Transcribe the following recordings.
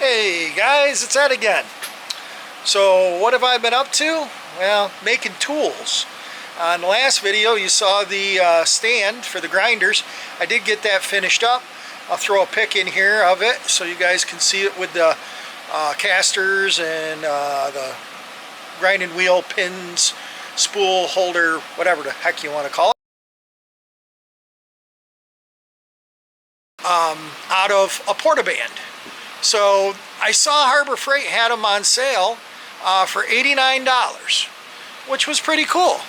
Hey guys, it's Ed again. So what have I been up to? Well, making tools. On the last video you saw the stand for the grinders. I did get that finished up. I'll throw a pic in here of it so you guys can see it with the casters and the grinding wheel, pins, spool holder, whatever the heck you want to call it. Out of a portaband. So I saw Harbor Freight had them on sale for $89, which was pretty cool.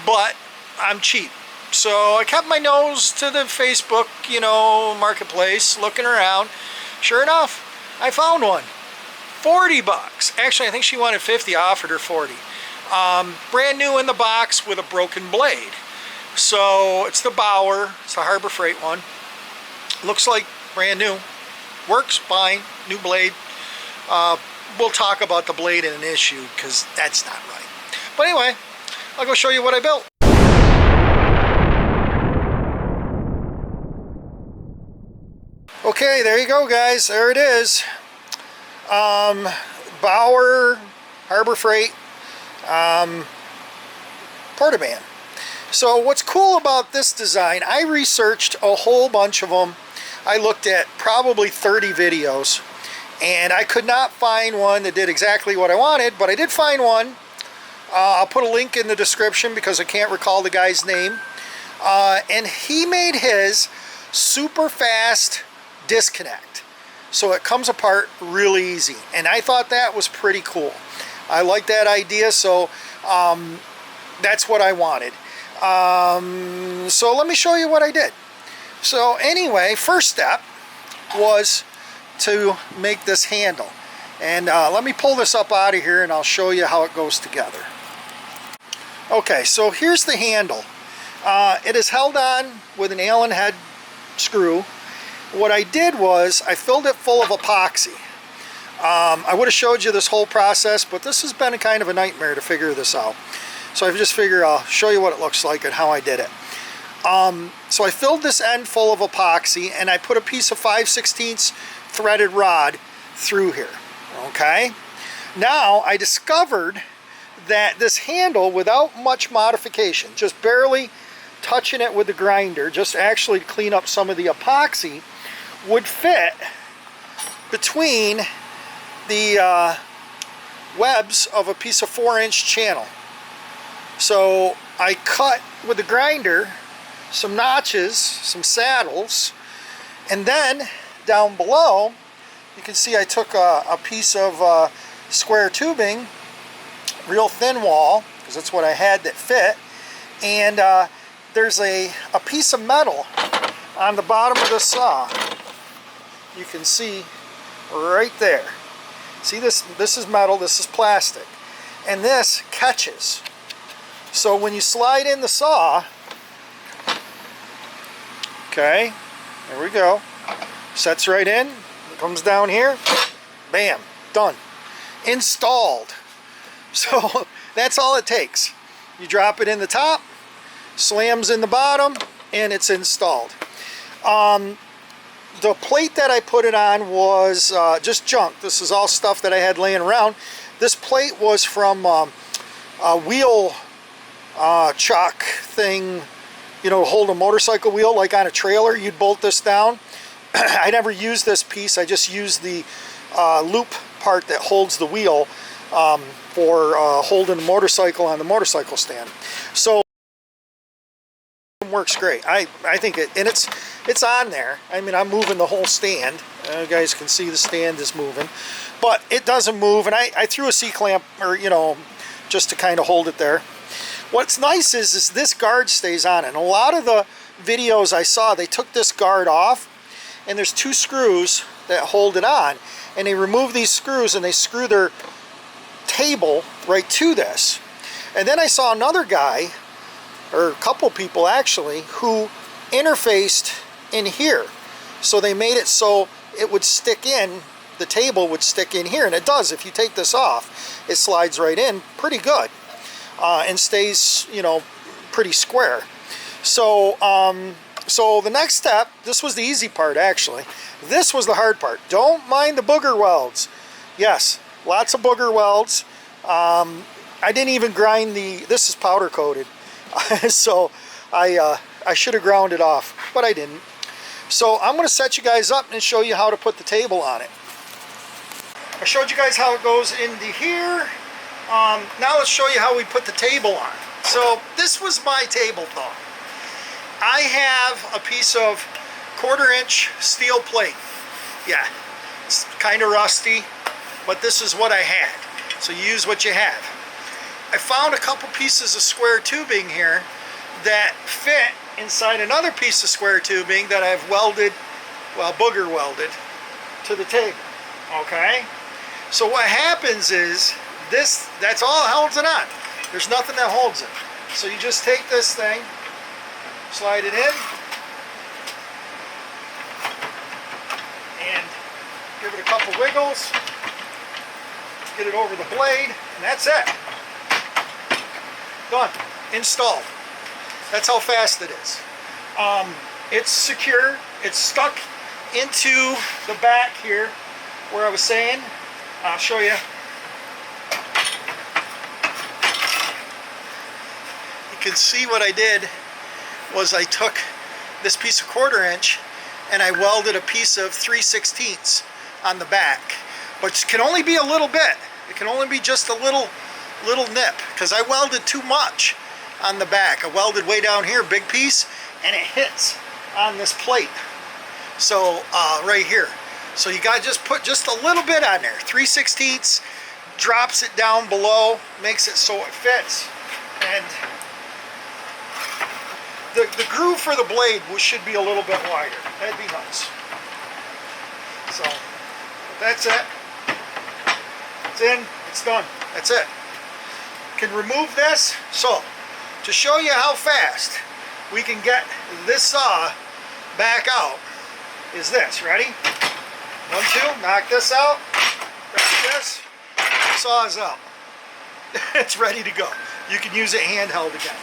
But I'm cheap. So I kept my nose to the Facebook, marketplace, looking around. Sure enough, I found one. 40 bucks. Actually, I think she wanted 50. I offered her 40. Brand new in the box with a broken blade. So it's the Bauer. It's the Harbor Freight one. Looks like brand new. Works fine. New blade. We'll talk about the blade in an issue because that's not right. But anyway, I'll go show you what I built. Okay, there you go, guys. There it is. Bauer Harbor Freight portaband. So what's cool about this design, I researched a whole bunch of them. I looked at probably 30 videos and I could not find one that did exactly what I wanted, but I did find one. I'll put a link in the description because I can't recall the guy's name. And he made his super fast disconnect. So it comes apart really easy. And I thought that was pretty cool. I like that idea, so that's what I wanted. So let me show you what I did. So anyway, first step was to make this handle. And let me pull this up out of here and I'll show you how it goes together. Okay, so here's the handle. It is held on with an Allen head screw. What I did was I filled it full of epoxy. I would have showed you this whole process, but this has been kind of a nightmare to figure this out. So I just figure I'll show you what it looks like and how I did it. So I filled this end full of epoxy and I put a piece of 5/16 threaded rod through here. Okay? Now I discovered that this handle, without much modification, just barely touching it with the grinder, just actually to clean up some of the epoxy, would fit between the webs of a piece of 4-inch channel. So I cut with the grinder some notches, some saddles, and then down below you can see I took a piece of square tubing, real thin wall, because that's what I had that fit, and there's a piece of metal on the bottom of the saw. You can see right there. See, this is metal, this is plastic, and this catches. So when you slide in the saw, okay, there we go, sets right in, it comes down here, bam, done, installed. So that's all it takes. You drop it in the top, slams in the bottom, and it's installed. The plate that I put it on was just junk. This is all stuff that I had laying around. This plate was from a wheel chuck thing, hold a motorcycle wheel like on a trailer. You'd bolt this down. I never used this piece. I just used the loop part that holds the wheel for holding the motorcycle on the motorcycle stand. So it works great. I think it, and it's on there. I mean, I'm moving the whole stand. You guys can see the stand is moving, but it doesn't move. And I threw a C-clamp, or just to kind of hold it there. What's nice is this guard stays on it. And a lot of the videos I saw, they took this guard off, and there's 2 screws that hold it on, and they remove these screws and they screw their table right to this. And then I saw another guy, or a couple people actually, who interfaced in here. So they made it so it would stick in, the table would stick in here, and it does. If you take this off, it slides right in pretty good, and stays, pretty square. So So the next step, this was the easy part actually. This was the hard part. Don't mind the booger welds. Yes, lots of booger welds. I didn't even grind this is powder coated. So I should have ground it off, but I didn't. So I'm going to set you guys up and show you how to put the table on it. I showed you guys how it goes into here. Now let's show you how we put the table on. So this was my table though. I have a piece of 1/4 inch steel plate. Yeah, it's kind of rusty, but this is what I had. So you use what you have. I found a couple pieces of square tubing here that fit inside another piece of square tubing that I've welded, well, booger welded to the table. Okay? So what happens is that's all that holds it on. There's nothing that holds it. So you just take this thing, slide it in, and give it a couple wiggles, get it over the blade, and that's it. Done. Installed. That's how fast it is. It's secure. It's stuck into the back here where I was saying. I'll show you. You can see what I did was I took this piece of 1/4 inch and I welded a piece of 3/16 on the back. But it can only be a little bit. It can only be just a little nip because I welded too much on the back. I welded way down here, big piece, and it hits on this plate. So right here. So you got to just put just a little bit on there. 3/16 drops it down below, makes it so it fits. And the groove for the blade should be a little bit wider. That'd be nice. So that's it. It's in. It's done. That's it. Can remove this. So to show you how fast we can get this saw back out is this. Ready? 1, 2, knock this out. Press this. Saw is out. It's ready to go. You can use it handheld again.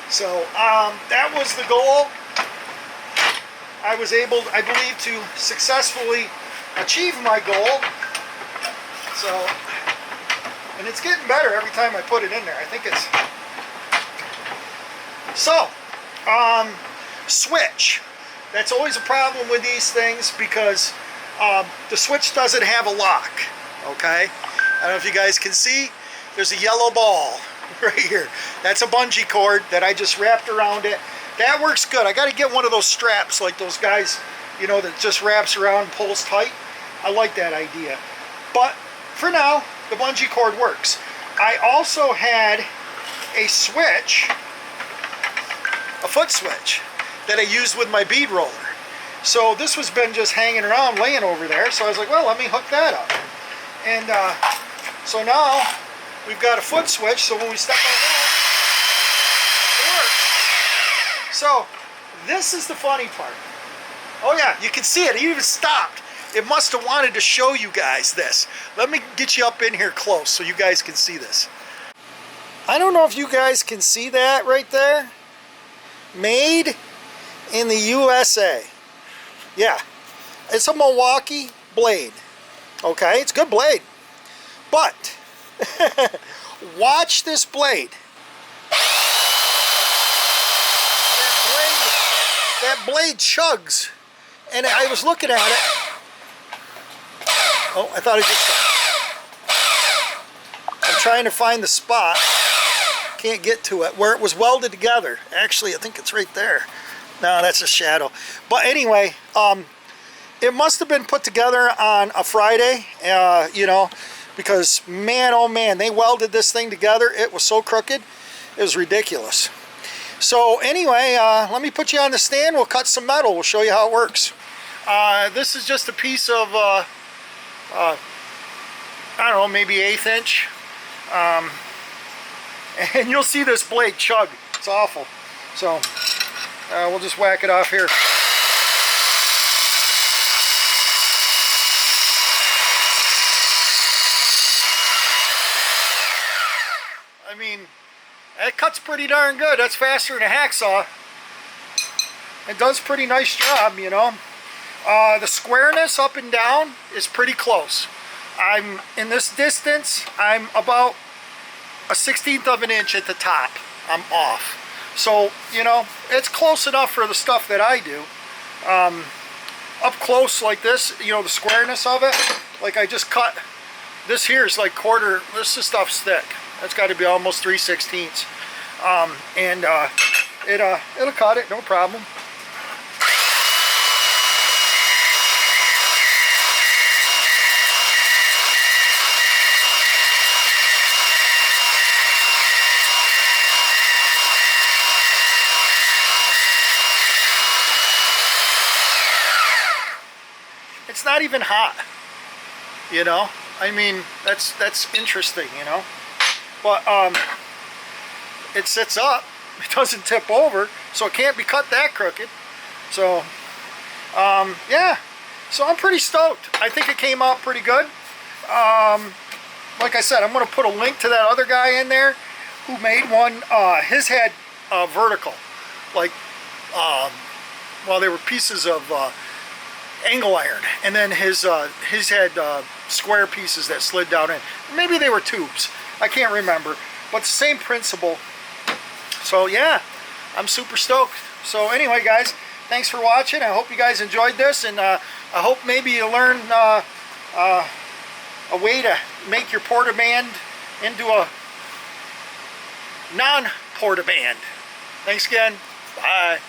So that was the goal. I was able, I believe, to successfully achieve my goal. So, and it's getting better every time I put it in there. I think it's... So, switch. That's always a problem with these things because the switch doesn't have a lock. Okay? I don't know if you guys can see. There's a yellow ball right here. That's a bungee cord that I just wrapped around it. That works good. I got to get one of those straps like those guys, you know, that just wraps around and pulls tight. I like that idea. But for now, the bungee cord works. I also had a switch, a foot switch, that I used with my bead roller. So this was been just hanging around, laying over there. So I was like, well, let me hook that up. And so now we've got a foot switch. So when we step on that, it works. So this is the funny part. Oh yeah, you can see it. It even stopped. It must have wanted to show you guys this. Let me get you up in here close so you guys can see this. I don't know if you guys can see that right there. Made in the USA. Yeah, it's a Milwaukee blade. Okay, it's a good blade. But watch this blade. That blade chugs. And I was looking at it. Oh, I thought it just stopped. I'm trying to find the spot. Can't get to it. Where it was welded together. Actually, I think it's right there. No, that's a shadow. But anyway, it must have been put together on a Friday, you know, because man, oh man, they welded this thing together. It was so crooked. It was ridiculous. So anyway, let me put you on the stand. We'll cut some metal. We'll show you how it works. This is just a piece of, I don't know, maybe 1/8 inch. And you'll see this blade chug. It's awful. So we'll just whack it off here. I mean, that cuts pretty darn good. That's faster than a hacksaw. it does a pretty nice job, you know. The squareness up and down is pretty close. I'm in this distance, I'm about a 1/16 of an inch at the top. I'm off. So, you know, it's close enough for the stuff that I do. Up close like this, you know, the squareness of it, like I just cut, this here is like quarter, this stuff's thick. That's got to be almost 3/16. It'll cut it, no problem. It's not even hot, you know. I mean, that's interesting, you know. But it sits up, it doesn't tip over, so it can't be cut that crooked. So yeah, so I'm pretty stoked. I think it came out pretty good. Like I said, I'm going to put a link to that other guy in there who made one. His had vertical, like well, they were pieces of angle iron, and then his had square pieces that slid down in. Maybe they were tubes, I can't remember, but the same principle. So yeah, I'm super stoked. So anyway, guys, thanks for watching. I hope you guys enjoyed this, and I hope maybe you learn a way to make your porta-band into a non-porta-band. Thanks again. Bye.